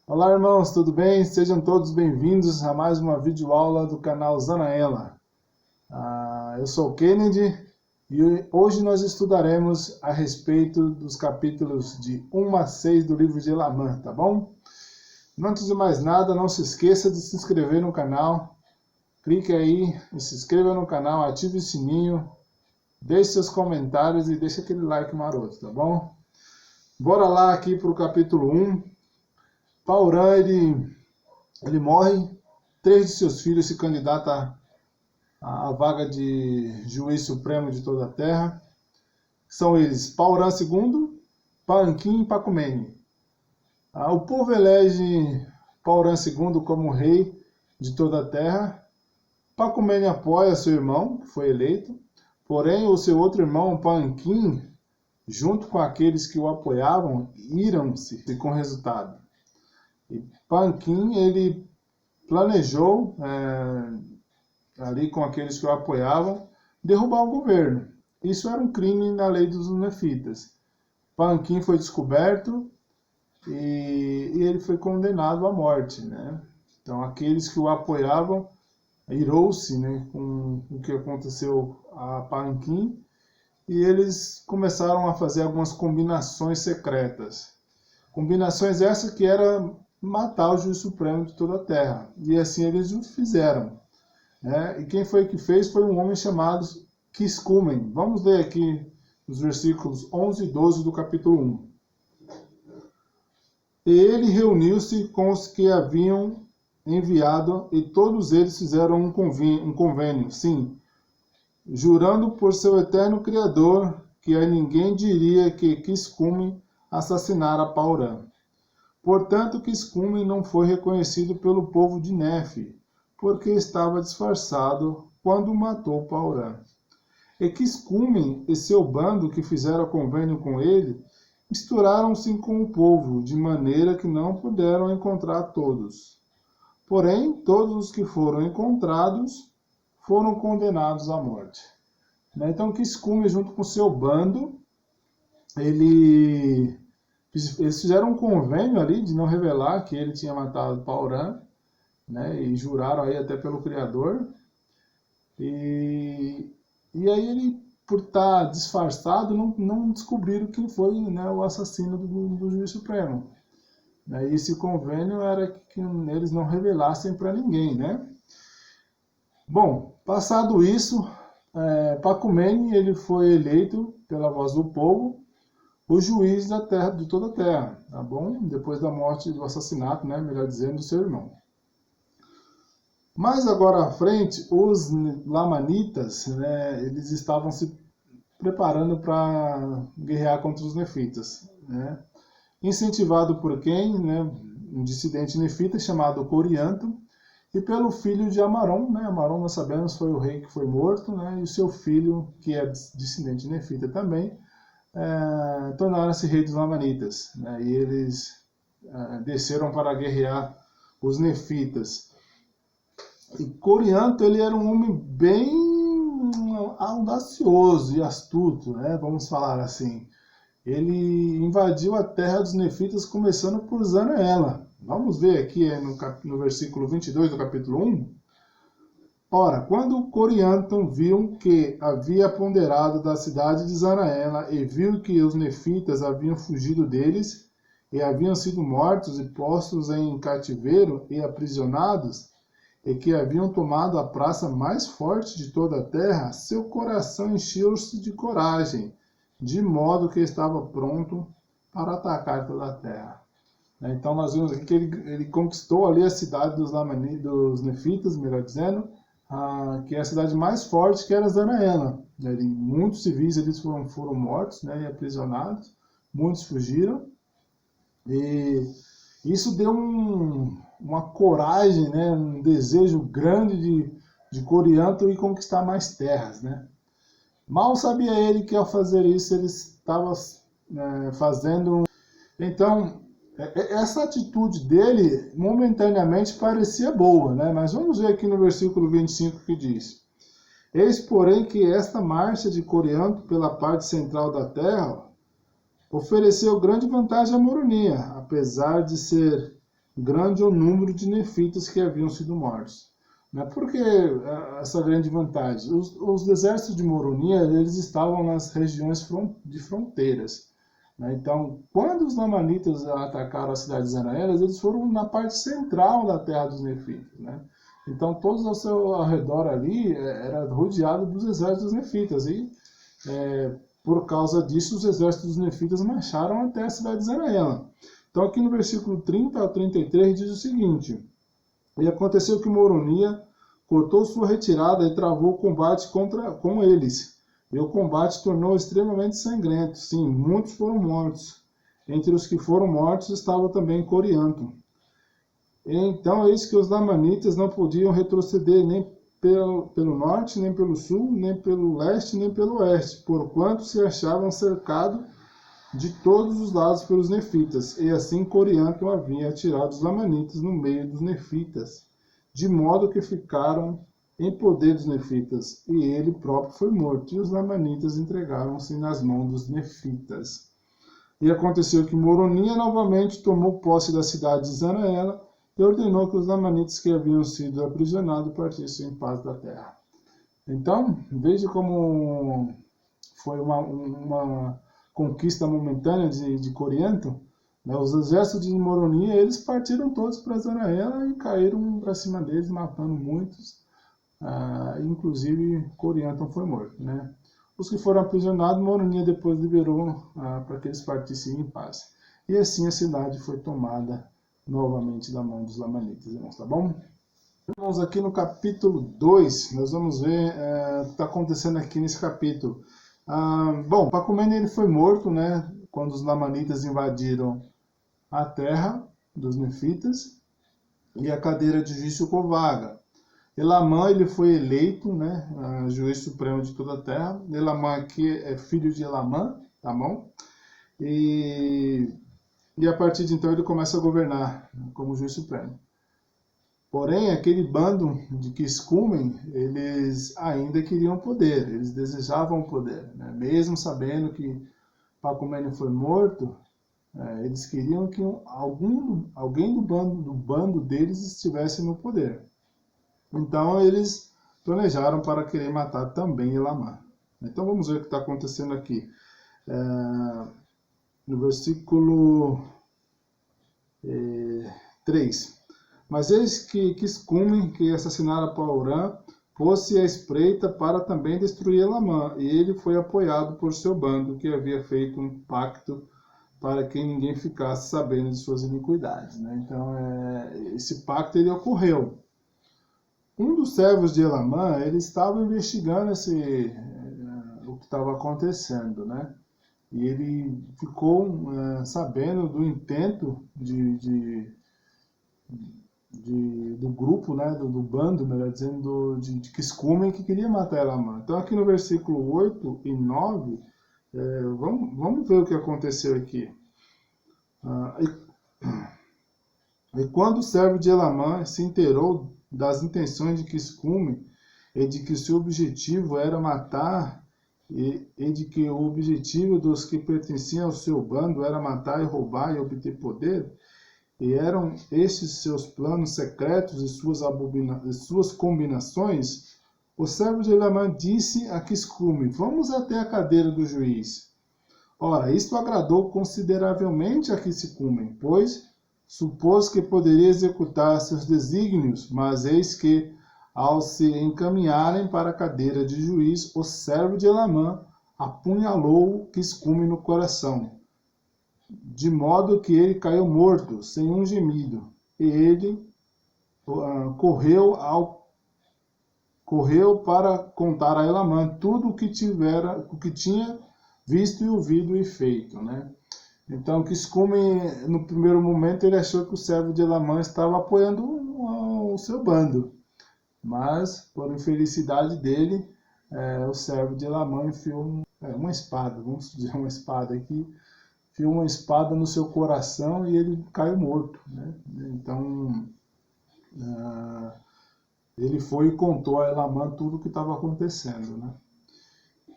Olá, irmãos, tudo bem? Sejam todos bem-vindos a mais uma videoaula do canal Zanaela. Eu sou o Kennedy e hoje nós estudaremos a respeito dos capítulos de 1 a 6 do livro de Elamã, tá bom? Antes de mais nada, não se esqueça de se inscrever no canal. Clique aí e se inscreva no canal, ative o sininho, deixe seus comentários e deixe aquele like maroto, tá bom? Bora lá aqui para o capítulo 1. Paurã, ele morre, 3 de seus filhos se candidatam à vaga de juiz supremo de toda a terra. São eles Paurã II, Paanquim e Pacumene. O povo elege Paurã II como rei de toda a terra. Pacumene apoia seu irmão, que foi eleito, porém o seu outro irmão, Paanquim, junto com aqueles que o apoiavam, iram-se com resultado. E Paanquim, ele planejou, ali com aqueles que o apoiavam, derrubar o governo. Isso era um crime na lei dos nefitas. Paanquim foi descoberto e ele foi condenado à morte, né? Então aqueles que o apoiavam irou-se, né, com o que aconteceu a Paanquim, e eles começaram a fazer algumas combinações secretas. Combinações essas que era matar o juiz supremo de toda a terra. E assim eles o fizeram. E quem foi que fez foi um homem chamado Quiscumen. Vamos ler aqui os versículos 11 e 12 do capítulo 1. E ele reuniu-se com os que haviam enviado, e todos eles fizeram um convênio, sim, jurando por seu eterno Criador, que a ninguém diria que Quiscumen assassinara Paurã. Portanto, Quiscumen não foi reconhecido pelo povo de Nefe, porque estava disfarçado quando matou Paurã. E Quiscumen e seu bando que fizeram convênio com ele, misturaram-se com o povo, de maneira que não puderam encontrar todos. Porém, todos os que foram encontrados foram condenados à morte. Então, Quiscumen, junto com seu bando, eles fizeram um convênio ali de não revelar que ele tinha matado Paurã, né, e juraram aí até pelo Criador. E aí ele, por estar disfarçado, não descobriram quem foi, né, o assassino do juiz supremo. E esse convênio era que eles não revelassem para ninguém, né? Bom, passado isso, Pacumene, ele foi eleito pela voz do povo o juiz da terra, de toda a terra, tá bom? Depois da morte, do assassinato, né, melhor dizendo, do seu irmão. Mas agora à frente, os lamanitas, né, eles estavam se preparando para guerrear contra os nefitas, né? Incentivado por quem? Né, um dissidente nefita chamado Corianto, e pelo filho de Amaron, né? Amaron, nós sabemos, foi o rei que foi morto, né? E o seu filho, que é dissidente nefita também, tornaram-se rei dos lamanitas, né? E eles desceram para guerrear os nefitas. E Corianto, ele era um homem bem audacioso e astuto, né? Vamos falar assim. Ele invadiu a terra dos nefitas, começando por Zanaela. Vamos ver aqui no versículo 22 do capítulo 1. Ora, quando Corianton viu que havia ponderado da cidade de Zanaela e viu que os nefitas haviam fugido deles e haviam sido mortos e postos em cativeiro e aprisionados, e que haviam tomado a praça mais forte de toda a terra, seu coração encheu-se de coragem, de modo que estava pronto para atacar toda a terra. Então nós vimos aqui que ele conquistou ali a cidade dos nefitas, melhor dizendo, que é a cidade mais forte, que era Zanaela. Muitos civis eles foram mortos, né, e aprisionados, muitos fugiram, e isso deu uma coragem, né, um desejo grande de Corianto ir conquistar mais terras, né? Mal sabia ele que ao fazer isso ele estava fazendo. Então, essa atitude dele momentaneamente parecia boa, né? Mas vamos ver aqui no versículo 25 que diz: Eis, porém, que esta marcha de Corianto pela parte central da terra ofereceu grande vantagem à Moronia, apesar de ser grande o número de nefitas que haviam sido mortos. Por que essa grande vantagem? Os exércitos de Moronia, eles estavam nas regiões de fronteiras. Então, quando os lamanitas atacaram a cidade de Zanaelas, eles foram na parte central da terra dos nefitas. Então, todos ao redor ali era rodeado dos exércitos dos nefitas. E, por causa disso, os exércitos dos nefitas marcharam até a cidade de Zanaela. Então, aqui no versículo 30 ao 33 diz o seguinte: E aconteceu que Moronia cortou sua retirada e travou o combate com eles. E o combate tornou extremamente sangrento. Sim, muitos foram mortos. Entre os que foram mortos estava também Corianto. Então, eis que os lamanitas não podiam retroceder nem pelo norte, nem pelo sul, nem pelo leste, nem pelo oeste, porquanto se achavam cercados de todos os lados pelos nefitas. E assim Corianto havia atirado os lamanitas no meio dos nefitas, de modo que ficaram em poder dos nefitas, e ele próprio foi morto, e os lamanitas entregaram-se nas mãos dos nefitas. E aconteceu que Moronia novamente tomou posse da cidade de Zanaela, e ordenou que os lamanitas que haviam sido aprisionados partissem em paz da terra. Então, veja como foi uma conquista momentânea de Corianto. Os exércitos de Moronia, eles partiram todos para Zanaela e caíram para cima deles, matando muitos. Inclusive Corianto foi morto. Os que foram aprisionados, Moronia depois liberou para que eles partissem em paz. E assim a cidade foi tomada novamente da mão dos lamanitas, irmãos, tá bom? Vamos aqui no capítulo 2, nós vamos ver o que está acontecendo aqui nesse capítulo. Bom, Pacumene ele foi morto, quando os lamanitas invadiram a terra dos nefitas, e a cadeira de juiz ficou vaga. Elamã ele foi eleito, juiz supremo de toda a terra. Elamã aqui é filho de Elamã, tá bom? E a partir de então ele começa a governar como juiz supremo. Porém, aquele bando de Quiscumen, eles ainda queriam poder, eles desejavam poder. Mesmo sabendo que Pacumene foi morto, eles queriam que alguém do bando deles estivesse no poder. Então eles planejaram para querer matar também Elamã. Então vamos ver o que está acontecendo aqui. No versículo 3. Mas eis que Quiscumen, que assassinara Paurã, pôs-se à espreita para também destruir Elamã, e ele foi apoiado por seu bando, que havia feito um pacto para que ninguém ficasse sabendo de suas iniquidades. Então, esse pacto ele ocorreu. Um dos servos de Elamã, ele estava investigando o que estava acontecendo, E ele ficou sabendo do intento do grupo, do bando, melhor dizendo, de Quiscumen, que queria matar Elamã. Então aqui no versículo 8 e 9, vamos ver o que aconteceu aqui. E quando o servo de Elamã se inteirou das intenções de Quiscumen, e de que seu objetivo era matar, e de que o objetivo dos que pertenciam ao seu bando era matar e roubar e obter poder, e eram estes seus planos secretos e suas combinações, o servo de Elamã disse a Quiscumen: vamos até a cadeira do juiz. Ora, isto agradou consideravelmente a Quiscumen, pois supôs que poderia executar seus desígnios, mas eis que, ao se encaminharem para a cadeira de juiz, o servo de Elamã apunhalou Quiscumen no coração, de modo que ele caiu morto, sem um gemido. E ele correu para contar a Elamã tudo o que tinha visto e ouvido e feito. Então, Quiscumen, no primeiro momento, ele achou que o servo de Elamã estava apoiando o seu bando. Mas, por infelicidade dele, o servo de Elamã enfiou uma espada, vamos dizer uma espada aqui, enfiou uma espada no seu coração e ele caiu morto. Então, ele foi e contou a Elamã tudo o que estava acontecendo.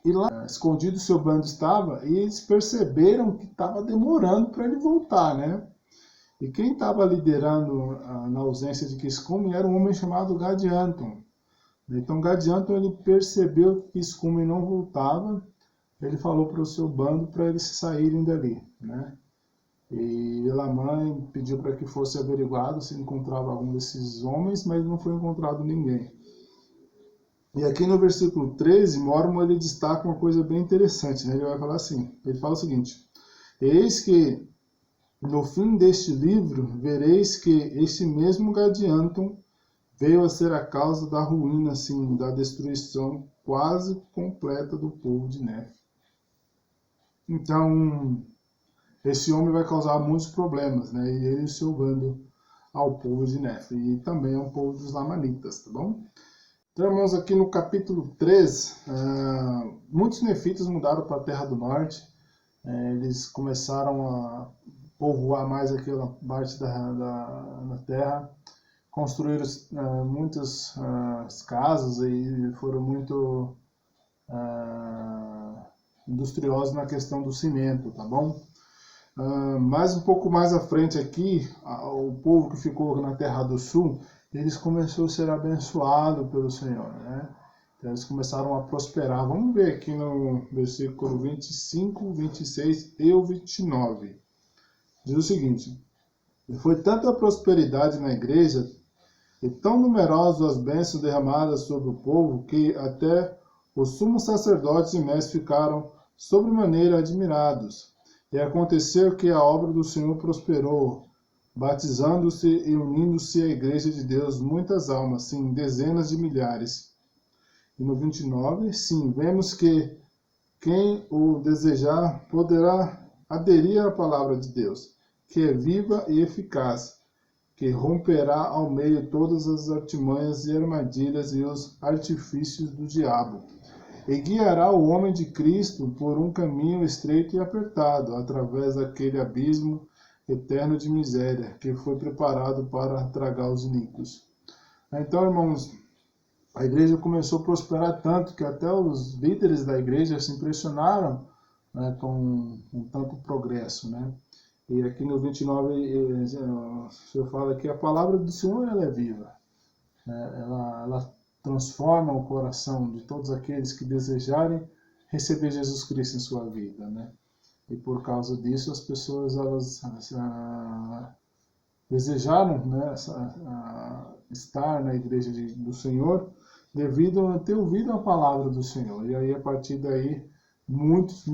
E lá, escondido seu bando estava, e eles perceberam que estava demorando para ele voltar. E quem estava liderando na ausência de Kiscumen era um homem chamado Gadianton. Então Gadianton ele percebeu que Kiscumen não voltava, ele falou para o seu bando para eles saírem dali, né? E Elamã pediu para que fosse averiguado se encontrava algum desses homens, mas não foi encontrado ninguém. E aqui no versículo 13, Mormon ele destaca uma coisa bem interessante, né? Ele vai falar assim, ele fala o seguinte: eis que no fim deste livro vereis que este mesmo Gadianton veio a ser a causa da ruína, assim, da destruição quase completa do povo de Néfi. Então, esse homem vai causar muitos problemas, né? E ele se bando ao povo de Néfi, e também ao povo dos Lamanitas, tá bom? Então, irmãos, aqui no capítulo 3, muitos nefitas mudaram para a Terra do Norte. Eles começaram a povoar mais aquela parte da terra, construíram muitas casas e foram muito industriosos na questão do cimento, tá bom? Mas um pouco mais à frente aqui, o povo que ficou na Terra do Sul, eles começaram a ser abençoados pelo Senhor, né? Então eles começaram a prosperar. Vamos ver aqui no versículo 25, 26 e o 29. Diz o seguinte: foi tanta prosperidade na igreja e tão numerosas as bênçãos derramadas sobre o povo que até os sumos sacerdotes e mestres ficaram sobremaneira admirados. E aconteceu que a obra do Senhor prosperou, batizando-se e unindo-se à igreja de Deus muitas almas, sim, dezenas de milhares. E no 29, sim, vemos que quem o desejar poderá aderir à palavra de Deus, que é viva e eficaz, que romperá ao meio todas as artimanhas e armadilhas e os artifícios do diabo, e guiará o homem de Cristo por um caminho estreito e apertado, através daquele abismo eterno de miséria, que foi preparado para tragar os iníquos. Então, irmãos, a igreja começou a prosperar tanto que até os líderes da igreja se impressionaram, né, com tanto progresso, né? E aqui no 29, o Senhor fala que a palavra do Senhor ela é viva, né? Ela transforma o coração de todos aqueles que desejarem receber Jesus Cristo em sua vida, né? E por causa disso as pessoas elas desejaram, né, estar na igreja do Senhor devido a ter ouvido a palavra do Senhor. E aí a partir daí muitos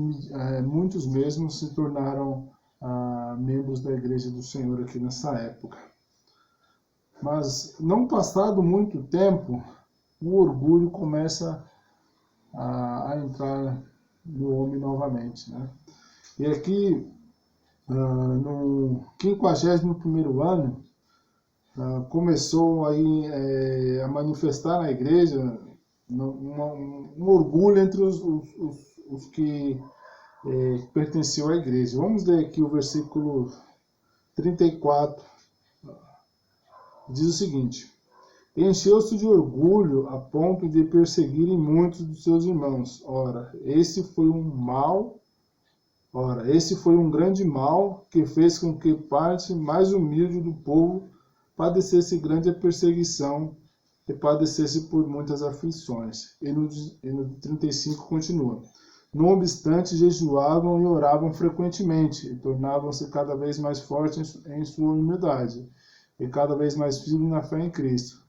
mesmos se tornaram membros da igreja do Senhor aqui nessa época. Mas não passado muito tempo, o orgulho começa a entrar no homem novamente, né? E aqui, no 51º ano, começou aí a manifestar na igreja um orgulho entre os que pertenciam à igreja. Vamos ler aqui o versículo 34. Diz o seguinte: encheu-se de orgulho a ponto de perseguirem muitos dos seus irmãos. Ora, esse foi um grande mal que fez com que parte mais humilde do povo padecesse grande perseguição e padecesse por muitas aflições. E no 35 continua: não obstante, jejuavam e oravam frequentemente, e tornavam-se cada vez mais fortes em sua humildade, e cada vez mais firmes na fé em Cristo,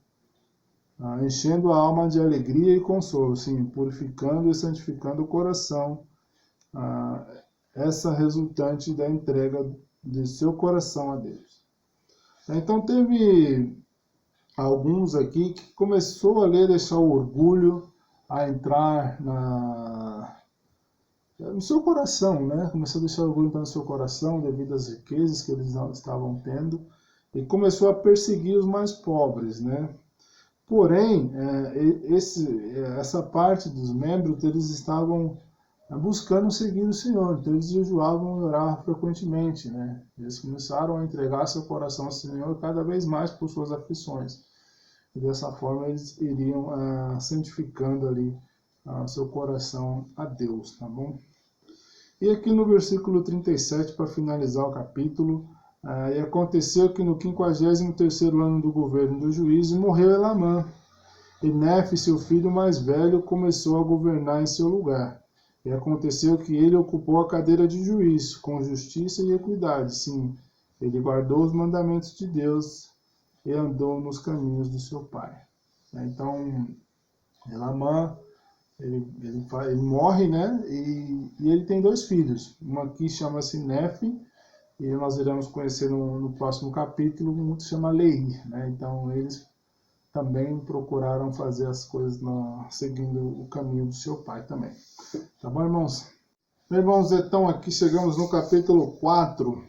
enchendo a alma de alegria e consolo, sim, purificando e santificando o coração, essa resultante da entrega de seu coração a Deus. Então teve alguns aqui que começou a deixar o orgulho a entrar no seu coração, né? Começou a deixar o orgulho entrar no seu coração devido às riquezas que eles estavam tendo, e começou a perseguir os mais pobres, né? Porém, essa parte dos membros, eles estavam buscando seguir o Senhor, então eles jejuavam e oravam frequentemente, né? Eles começaram a entregar seu coração ao Senhor cada vez mais por suas aflições. E dessa forma eles iriam santificando ali seu coração a Deus, tá bom? E aqui no versículo 37, para finalizar o capítulo, E aconteceu que no 53º ano do governo do juízo morreu Elamã, e Nefe, seu filho mais velho, começou a governar em seu lugar. E aconteceu que ele ocupou a cadeira de juiz, com justiça e equidade. Sim, ele guardou os mandamentos de Deus e andou nos caminhos do seu pai. Então, Elamã, ele morre, né? E ele tem 2 filhos. Uma aqui chama-se Nefe, e nós iremos conhecer no próximo capítulo, um que se chama Lei, né? Então, eles também procuraram fazer as coisas seguindo o caminho do seu pai também. Tá bom, irmãos? Bem, irmãos, então aqui chegamos no capítulo 4.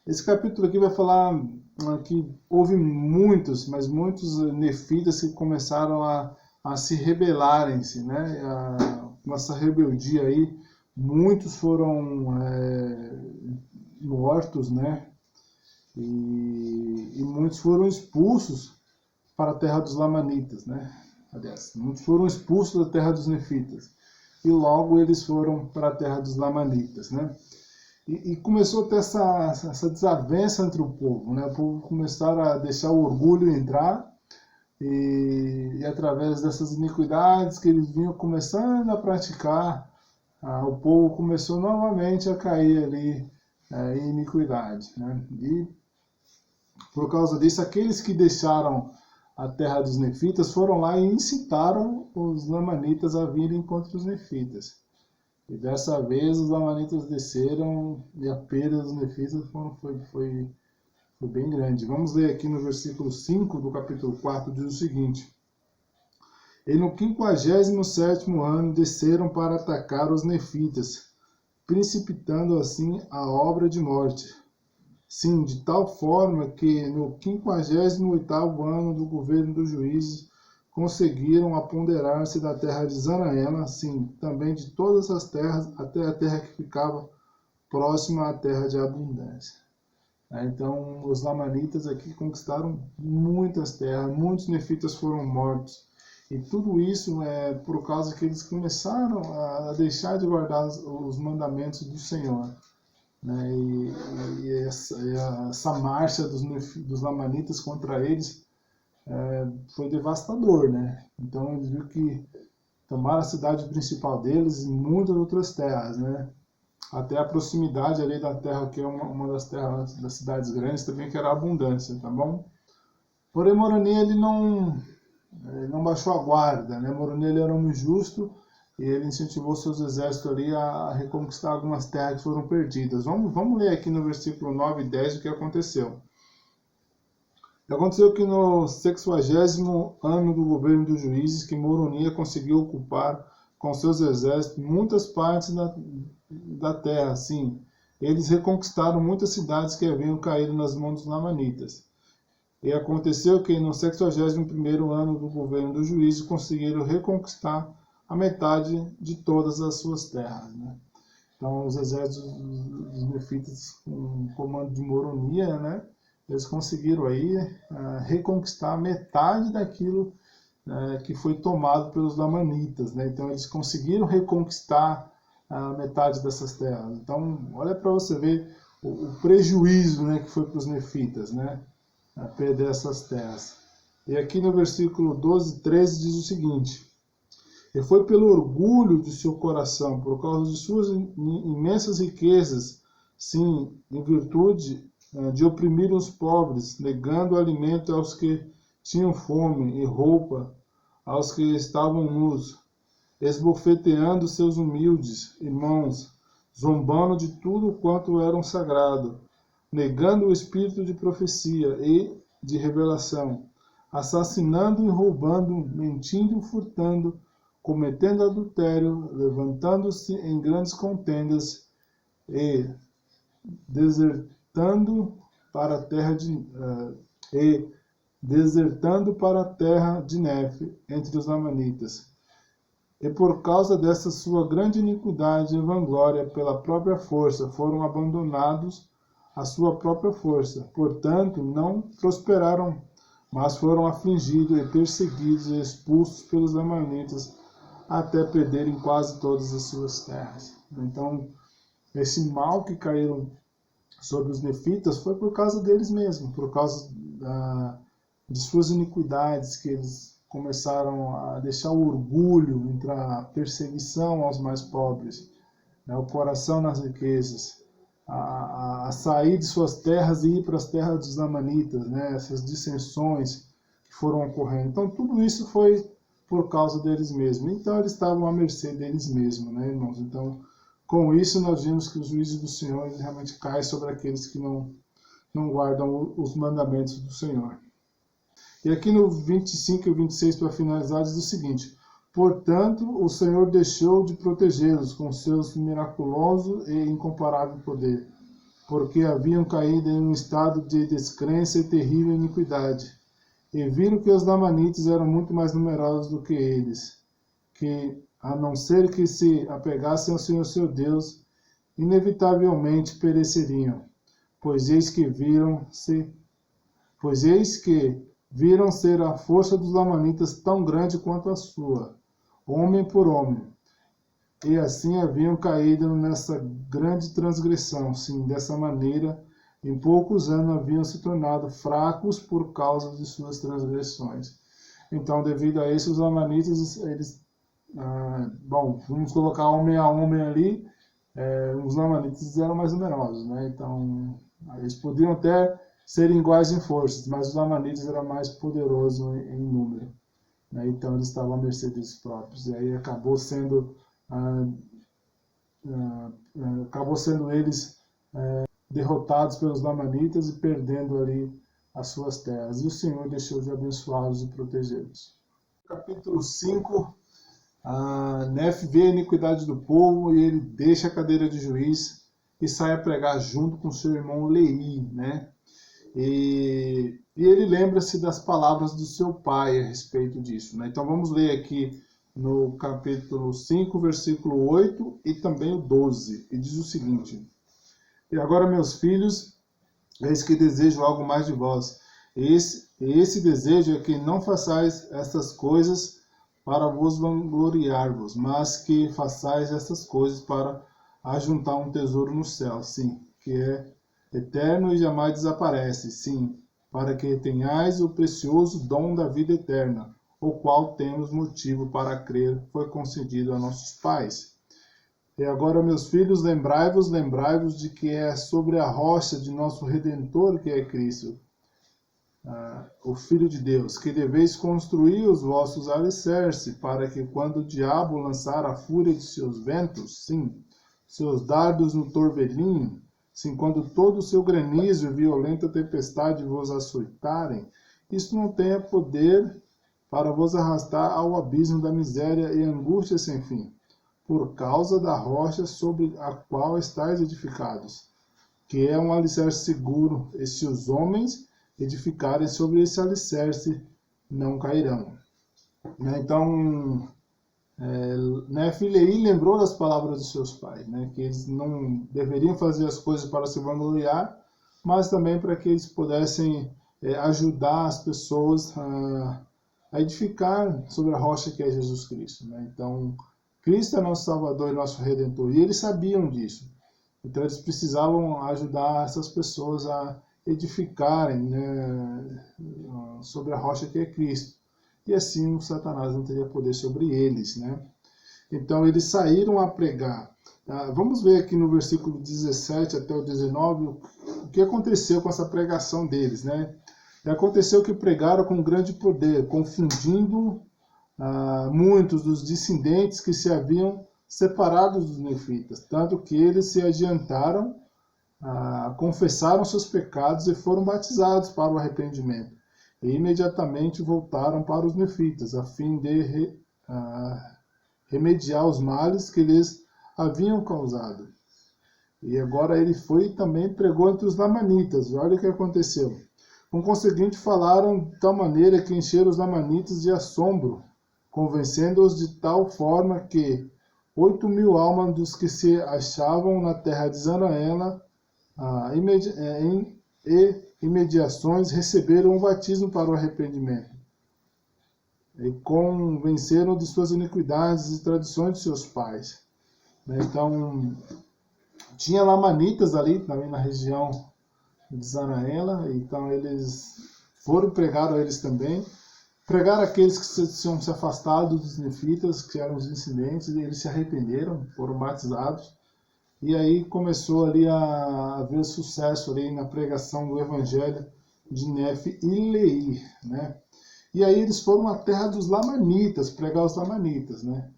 Esse capítulo aqui vai falar que houve muitos, mas muitos nefitas que começaram a se rebelarem-se, né? Nessa rebeldia aí, muitos foram mortos, né? E muitos foram expulsos para a terra dos Lamanitas, né? Aliás, muitos foram expulsos da terra dos Nefitas. E logo eles foram para a terra dos Lamanitas, né? E começou a ter essa desavença entre o povo, né? O povo começaram a deixar o orgulho entrar, e através dessas iniquidades que eles vinham começando a praticar, o povo começou novamente a cair ali em iniquidade, né? E por causa disso, aqueles que deixaram a terra dos nefitas foram lá e incitaram os lamanitas a virem contra os nefitas. E dessa vez os lamanitas desceram e a perda dos nefitas foi bem grande. Vamos ler aqui no versículo 5 do capítulo 4, diz o seguinte: E no 57º ano desceram para atacar os nefitas, precipitando assim a obra de morte. Sim, de tal forma que no 58º ano do governo dos juízes conseguiram apoderar-se da terra de Zanaela, sim, também de todas as terras, até a terra que ficava próxima à terra de abundância. Então, os lamanitas aqui conquistaram muitas terras, muitos nefitas foram mortos. E tudo isso é por causa que eles começaram a deixar de guardar os mandamentos do Senhor. Né? E essa marcha dos lamanitas contra eles foi devastador, né? Então eles viram que tomaram a cidade principal deles e muitas outras terras, né? Até a proximidade ali da terra, que é uma das terras das cidades grandes, também que era abundância, tá bom? Porém, Moroni, ele não baixou a guarda, né? Moroni, ele era um justo, e ele incentivou seus exércitos ali a reconquistar algumas terras que foram perdidas. Vamos ler aqui no versículo 9 e 10 o que aconteceu. Aconteceu que no 60º ano do governo dos juízes, que Moroni conseguiu ocupar com seus exércitos muitas partes da terra. Sim, eles reconquistaram muitas cidades que haviam caído nas mãos dos lamanitas. E aconteceu que no 61º ano do governo dos juízes conseguiram reconquistar a metade de todas as suas terras, né? Então, os exércitos dos nefitas, com o comando de Moronia, né, eles conseguiram aí reconquistar metade daquilo que foi tomado pelos lamanitas, né? Então, eles conseguiram reconquistar a metade dessas terras. Então, olha para você ver o prejuízo, né, que foi para os nefitas, né, a perder essas terras. E aqui no versículo 12 e 13 diz o seguinte: E foi pelo orgulho de seu coração, por causa de suas imensas riquezas, sim, em virtude de oprimir os pobres, negando alimento aos que tinham fome e roupa aos que estavam nus, esbofeteando seus humildes irmãos, zombando de tudo quanto era sagrado, negando o espírito de profecia e de revelação, assassinando e roubando, mentindo e furtando, cometendo adultério, levantando-se em grandes contendas e desertando para a terra de Nefe, entre os lamanitas. E por causa dessa sua grande iniquidade e vanglória pela própria força, foram abandonados a sua própria força. Portanto, não prosperaram, mas foram afligidos e perseguidos e expulsos pelos lamanitas, até perderem quase todas as suas terras. Então, esse mal que caíram sobre os nefitas foi por causa deles mesmos, por causa de suas iniquidades, que eles começaram a deixar o orgulho, entrar a perseguição aos mais pobres, né, o coração nas riquezas, a sair de suas terras e ir para as terras dos amanitas, né, essas dissensões que foram ocorrendo. Então tudo isso foi por causa deles mesmos. Então eles estavam à mercê deles mesmos, né, irmãos? Então, com isso nós vimos que o juízo do Senhor realmente cai sobre aqueles que não guardam os mandamentos do Senhor. E aqui no 25 e 26, para finalizar, diz o seguinte: portanto, o Senhor deixou de protegê-los com seus miraculoso e incomparável poder, porque haviam caído em um estado de descrença e terrível iniquidade, e viram que os lamanitas eram muito mais numerosos do que eles, que, a não ser que se apegassem ao Senhor seu Deus, inevitavelmente pereceriam, pois eis que viram ser a força dos lamanitas tão grande quanto a sua, homem por homem, e assim haviam caído nessa grande transgressão. Sim, dessa maneira, em poucos anos haviam se tornado fracos por causa de suas transgressões. Então, devido a isso, os lamanitas, eles, vamos colocar homem a homem ali, os lamanitas eram mais numerosos, né? Então, eles podiam até serem iguais em forças, mas os lamanitas eram mais poderosos em número, né? Então eles estavam à mercê deles próprios, e aí acabou sendo eles derrotados pelos lamanitas e perdendo ali as suas terras, e o Senhor deixou de abençoá-los e protegê-los. Capítulo 5, Nefe vê a iniquidade do povo e ele deixa a cadeira de juiz e sai a pregar junto com seu irmão Leí, né? E ele lembra-se das palavras do seu pai a respeito disso, né? Então vamos ler aqui no capítulo 5, versículo 8 e também o 12. E diz o seguinte: e agora, meus filhos, eis que desejo algo mais de vós. Esse desejo é que não façais estas coisas para vos vangloriar-vos, mas que façais estas coisas para ajuntar um tesouro no céu, sim, que é eterno e jamais desaparece, sim, para que tenhais o precioso dom da vida eterna, o qual temos motivo para crer foi concedido a nossos pais. E agora, meus filhos, lembrai-vos de que é sobre a rocha de nosso Redentor, que é Cristo, o Filho de Deus, que deveis construir os vossos alicerces, para que quando o diabo lançar a fúria de seus ventos, sim, seus dardos no torvelinho, sim, quando todo o seu granizo e violenta tempestade vos açoitarem, isso não tenha poder para vos arrastar ao abismo da miséria e angústia sem fim, por causa da rocha sobre a qual estáis edificados, que é um alicerce seguro, e se os homens edificarem sobre esse alicerce, não cairão. Então, Nefe e Leí lembrou das palavras de seus pais, né, que eles não deveriam fazer as coisas para se vangloriar, mas também para que eles pudessem ajudar as pessoas a edificar sobre a rocha que é Jesus Cristo, né? Então, Cristo é nosso Salvador e nosso Redentor, e eles sabiam disso. Então, eles precisavam ajudar essas pessoas a edificarem, né, sobre a rocha que é Cristo. E assim o Satanás não teria poder sobre eles, né? Então eles saíram a pregar. Vamos ver aqui no versículo 17 até o 19 o que aconteceu com essa pregação deles, né? E aconteceu que pregaram com grande poder, confundindo muitos dos dissidentes que se haviam separado dos nefitas, tanto que eles se adiantaram, confessaram seus pecados e foram batizados para o arrependimento. E imediatamente voltaram para os nefitas, a fim de remediar os males que lhes haviam causado. E agora ele foi e também pregou entre os lamanitas. Olha o que aconteceu. Com conseguinte, falaram de tal maneira que encheram os lamanitas de assombro, convencendo-os de tal forma que 8.000 almas dos que se achavam na terra de Zanaela imediações receberam o batismo para o arrependimento e convenceram de suas iniquidades e tradições de seus pais. Então, Tinha lamanitas ali também na região de Zanaela, então eles foram pregaram a eles também. Pregaram aqueles que tinham se afastado dos nefitas, que eram os incidentes, e eles se arrependeram, foram batizados. E aí começou ali a haver sucesso ali na pregação do evangelho de Nefe e Leí, né? E aí eles foram à terra dos lamanitas, pregar os lamanitas, né?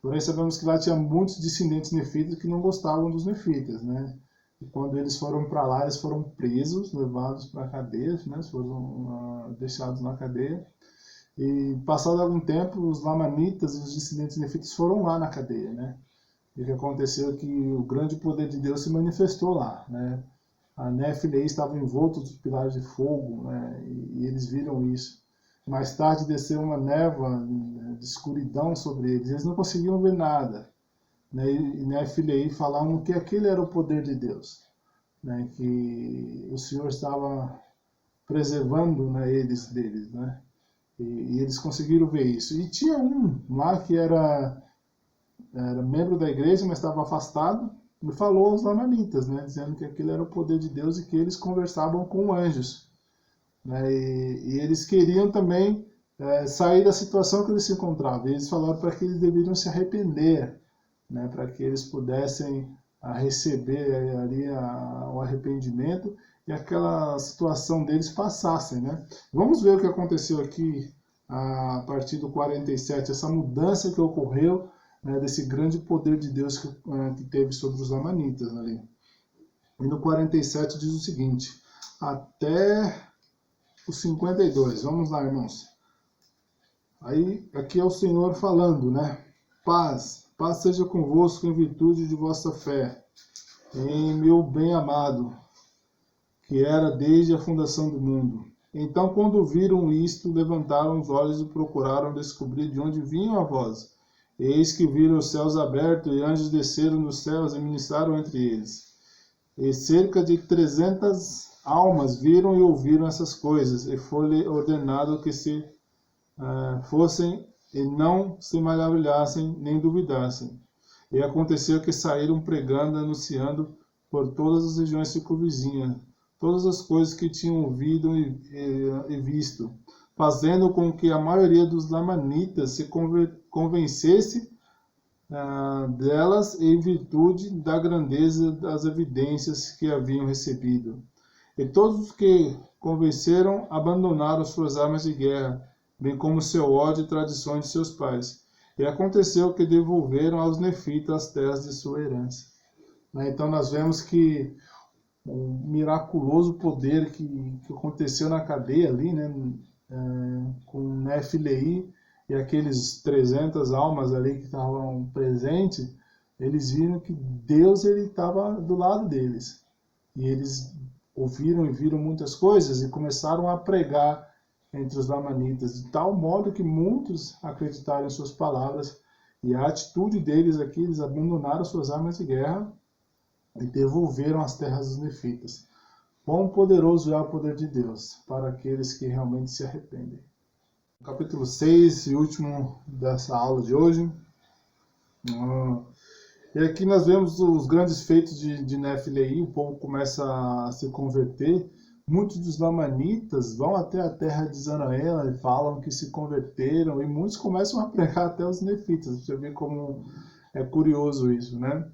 Porém sabemos que lá tinha muitos descendentes nefitas que não gostavam dos nefitas, né? E quando eles foram para lá, eles foram presos, levados para a cadeia, né? Foram deixados na cadeia. E passado algum tempo, os lamanitas e os descendentes nefitas foram lá na cadeia, né? E o que aconteceu é que o grande poder de Deus se manifestou lá, né? A Nefe e Leí estavam envoltos dos pilares de fogo, né? E eles viram isso. Mais tarde desceu uma névoa de escuridão sobre eles. Eles não conseguiam ver nada, né? E Nefe e Leí falavam que aquele era o poder de Deus, né? Que o Senhor estava preservando, né, eles deles, né? E eles conseguiram ver isso. E tinha um lá que era membro da igreja, mas estava afastado, e falou aos lamanitas, né, dizendo que aquilo era o poder de Deus e que eles conversavam com anjos, né, e eles queriam também sair da situação que eles se encontravam. E eles falaram para que eles deveriam se arrepender, né, para que eles pudessem receber ali o arrependimento e aquela situação deles passassem, né. Vamos ver o que aconteceu aqui a partir do 47, essa mudança que ocorreu, né, desse grande poder de Deus que teve sobre os lamanitas ali. E no 47 diz o seguinte, até o 52, vamos lá, irmãos. Aí, aqui é o Senhor falando, né? Paz seja convosco em virtude de vossa fé, em meu bem-amado, que era desde a fundação do mundo. Então, quando viram isto, levantaram os olhos e procuraram descobrir de onde vinha a voz. Eis que viram os céus abertos e anjos desceram dos céus e ministraram entre eles. E cerca de 300 almas viram e ouviram essas coisas, e foi-lhe ordenado que se fossem e não se maravilhassem nem duvidassem. E aconteceu que saíram pregando, anunciando por todas as regiões circunvizinhas, todas as coisas que tinham ouvido e visto, fazendo com que a maioria dos lamanitas se convencesse delas em virtude da grandeza das evidências que haviam recebido. E todos os que convenceram abandonaram suas armas de guerra, bem como seu ódio e tradições de seus pais. E aconteceu que devolveram aos nefitas as terras de sua herança. Então nós vemos que o miraculoso poder que aconteceu na cadeia ali, né, com Nefe e Leí e aqueles 300 almas ali que estavam presentes, eles viram que Deus estava do lado deles. E eles ouviram e viram muitas coisas e começaram a pregar entre os lamanitas, de tal modo que muitos acreditaram em suas palavras, e a atitude deles aqui, eles abandonaram suas armas de guerra e devolveram as terras dos nefitas. Quão poderoso é o poder de Deus para aqueles que realmente se arrependem. Capítulo 6 e último dessa aula de hoje. E aqui nós vemos os grandes feitos de Nefe e Leí. O povo começa a se converter. Muitos dos lamanitas vão até a terra de Zanaela e falam que se converteram, e muitos começam a pregar até os nefitas. Você vê como é curioso isso, né?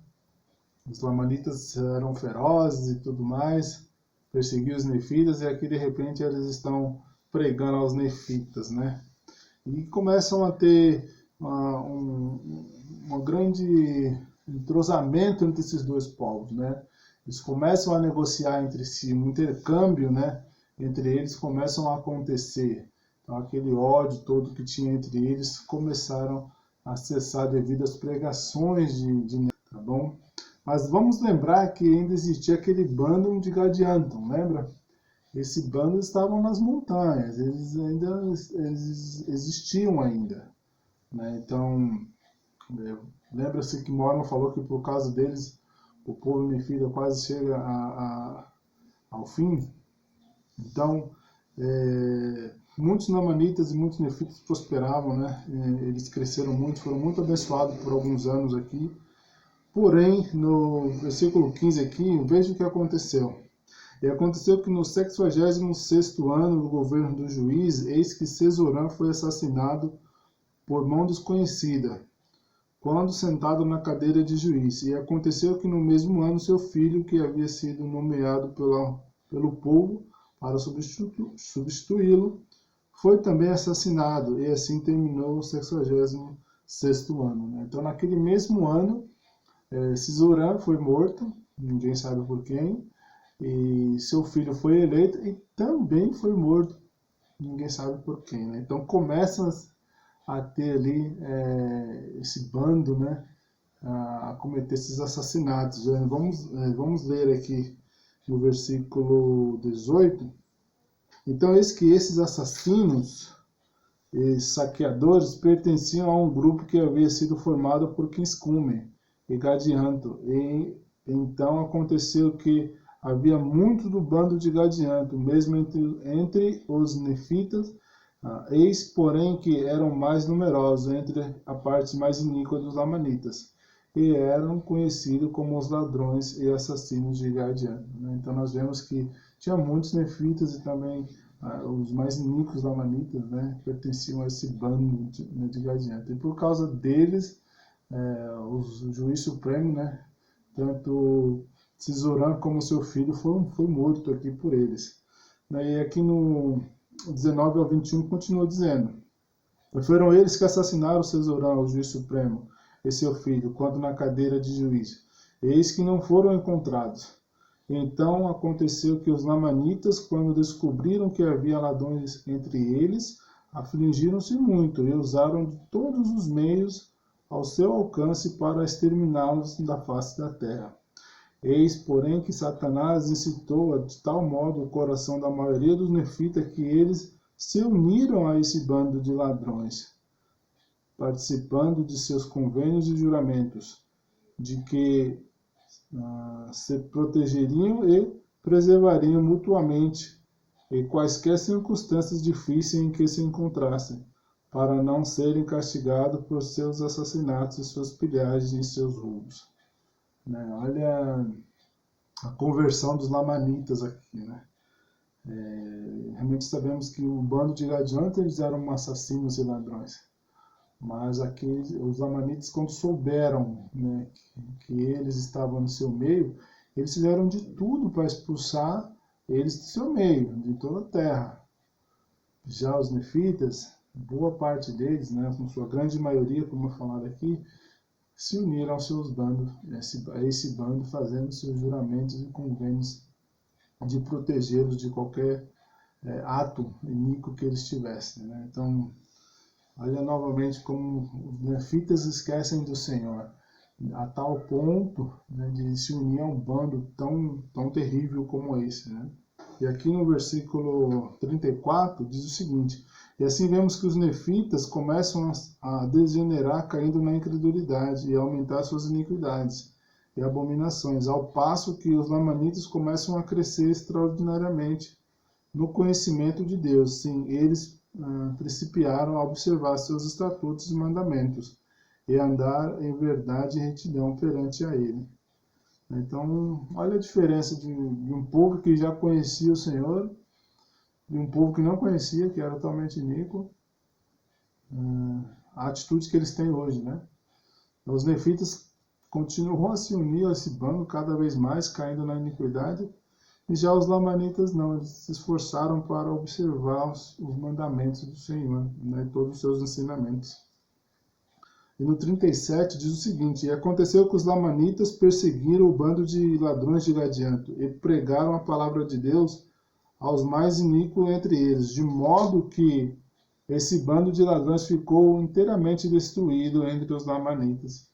Os lamanitas eram ferozes e tudo mais, perseguiam os nefitas, e aqui de repente eles estão pregando aos nefitas, né? E começam a ter um grande entrosamento entre esses dois povos, né? Eles começam a negociar entre si, um intercâmbio, né, entre eles começam a acontecer. Então aquele ódio todo que tinha entre eles começaram a cessar devido às pregações de tá bom? Mas vamos lembrar que ainda existia aquele bando de Gadianton, lembra? Esse bando estavam nas montanhas, eles existiam ainda, né? Então, lembra-se que Mormon falou que por causa deles o povo nefita quase chega ao fim. Então, muitos lamanitas e muitos nefitas prosperavam, né? Eles cresceram muito, foram muito abençoados por alguns anos aqui. Porém, no versículo 15 aqui, veja o que aconteceu. E aconteceu que no 66º ano do governo do juiz, eis que Sesorã foi assassinado por mão desconhecida, quando sentado na cadeira de juiz. E aconteceu que no mesmo ano seu filho, que havia sido nomeado pelo povo para substituí-lo, foi também assassinado, e assim terminou o 66º ano. Né? Então, naquele mesmo ano, Sesorã foi morto, ninguém sabe por quem, e seu filho foi eleito e também foi morto, ninguém sabe por quem. Né? Então, começa a ter ali esse bando, né, a cometer esses assassinatos. Vamos ler aqui no versículo 18. Então, eis que esses assassinos e saqueadores pertenciam a um grupo que havia sido formado por Quiscume e Gadianto. E então aconteceu que havia muito do bando de Gadianto, mesmo entre os nefitas, eis, porém, que eram mais numerosos entre a parte mais iníqua dos lamanitas, e eram conhecidos como os ladrões e assassinos de Gadianto. Né? Então nós vemos que tinha muitos nefitas e também os mais iníquos lamanitas, né, pertenciam a esse bando de Gadianto. E por causa deles, o juiz supremo, né, tanto Sesorã como seu filho foi morto aqui por eles. E aqui no 19 ao 21 continua dizendo: foram eles que assassinaram Sesorã, o juiz supremo, e seu filho, quando na cadeira de juiz. Eis que não foram encontrados. Então aconteceu que os lamanitas, quando descobriram que havia ladrões entre eles, afligiram-se muito e usaram de todos os meios ao seu alcance para exterminá-los da face da terra. Eis, porém, que Satanás incitou de tal modo o coração da maioria dos nefitas que eles se uniram a esse bando de ladrões, participando de seus convênios e juramentos, de que se protegeriam e preservariam mutuamente em quaisquer circunstâncias difíceis em que se encontrassem, para não serem castigados por seus assassinatos e suas pilhagens e seus roubos. Né? Olha a conversão dos lamanitas aqui. Né? Realmente sabemos que o bando de Gadianto eles eram assassinos e ladrões. Mas aqui, os lamanitas, quando souberam, né, que eles estavam no seu meio, eles fizeram de tudo para expulsar eles do seu meio, de toda a terra. Já os nefitas, boa parte deles, né, com sua grande maioria, como eu falado aqui, se uniram aos seus bandos, a esse bando, fazendo seus juramentos e convênios de protegê-los de qualquer ato iníquo que eles tivessem. Né? Então, olha novamente como os nefitas esquecem do Senhor, a tal ponto, né, de se unir a um bando tão terrível como esse. Né? E aqui no versículo 34 diz o seguinte: e assim vemos que os nefitas começam a degenerar, caindo na incredulidade e a aumentar suas iniquidades e abominações, ao passo que os lamanitas começam a crescer extraordinariamente no conhecimento de Deus. Sim, eles principiaram a observar seus estatutos e mandamentos e andar em verdade e retidão perante a ele. Então, olha a diferença de um povo que já conhecia o Senhor, de um povo que não conhecia, que era totalmente iníquo, a atitude que eles têm hoje. Né? Os nefitas continuam a se unir a esse bando cada vez mais, caindo na iniquidade. E já os lamanitas não, eles se esforçaram para observar os mandamentos do Senhor, né, todos os seus ensinamentos. E no 37 diz o seguinte: e aconteceu que os lamanitas perseguiram o bando de ladrões de Gadianto e pregaram a palavra de Deus aos mais iníquos entre eles, de modo que esse bando de ladrões ficou inteiramente destruído entre os lamanitas.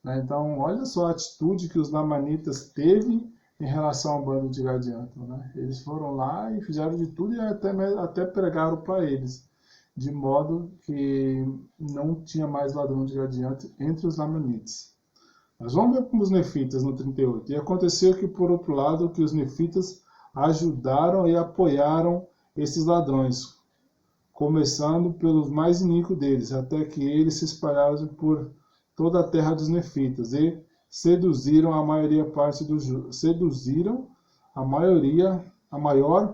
Então, olha só a atitude que os lamanitas teve em relação ao bando de Gadianto. Né? Eles foram lá e fizeram de tudo e até pregaram para eles, de modo que não tinha mais ladrão de Gadianto entre os lamanitas. Mas vamos ver como os nefitas no 38. E aconteceu que, por outro lado, que os nefitas ajudaram e apoiaram esses ladrões, começando pelos mais iníquos deles, até que eles se espalharam por toda a terra dos nefitas, e seduziram a maior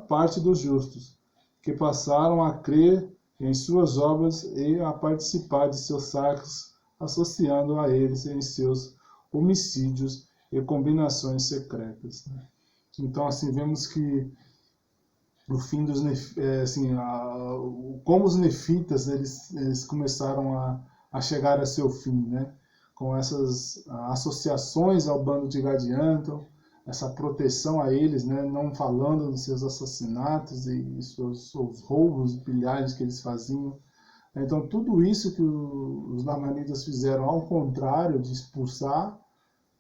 parte dos justos, que passaram a crer em suas obras e a participar de seus saques, associando a eles em seus homicídios e combinações secretas. Então, assim, vemos que o fim dos como os nefitas eles começaram a chegar a seu fim, né? Com essas associações ao bando de Gadianton, essa proteção a eles, né? Não falando dos seus assassinatos e seus roubos e pilhagens que eles faziam. Então, tudo isso que os Lamanitas fizeram, ao contrário de expulsar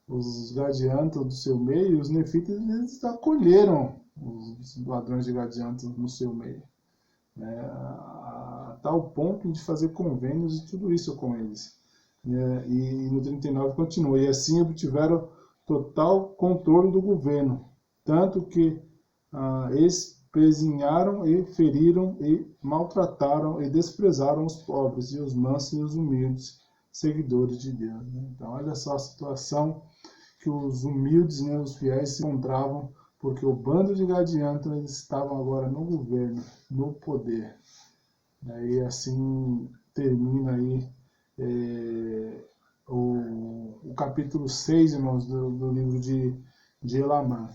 os Gadianton do seu meio, os nefitas eles acolheram os ladrões de Gadianton no seu meio, né, a tal ponto de fazer convênios e tudo isso com eles, né, e no 39 continua, e assim obtiveram total controle do governo, tanto que espezinharam e feriram e maltrataram e desprezaram os pobres e os mansos e os humildes seguidores de Deus, né? Então olha só a situação que os humildes, né, os fiéis se encontravam, porque o bando de Gadianton eles estavam agora no governo, no poder. E assim termina aí o capítulo 6, irmãos, do livro de Elamã.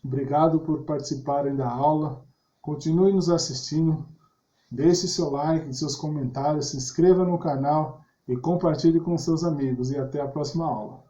Obrigado por participarem da aula. Continue nos assistindo. Deixe seu like, seus comentários, se inscreva no canal e compartilhe com seus amigos. E até a próxima aula.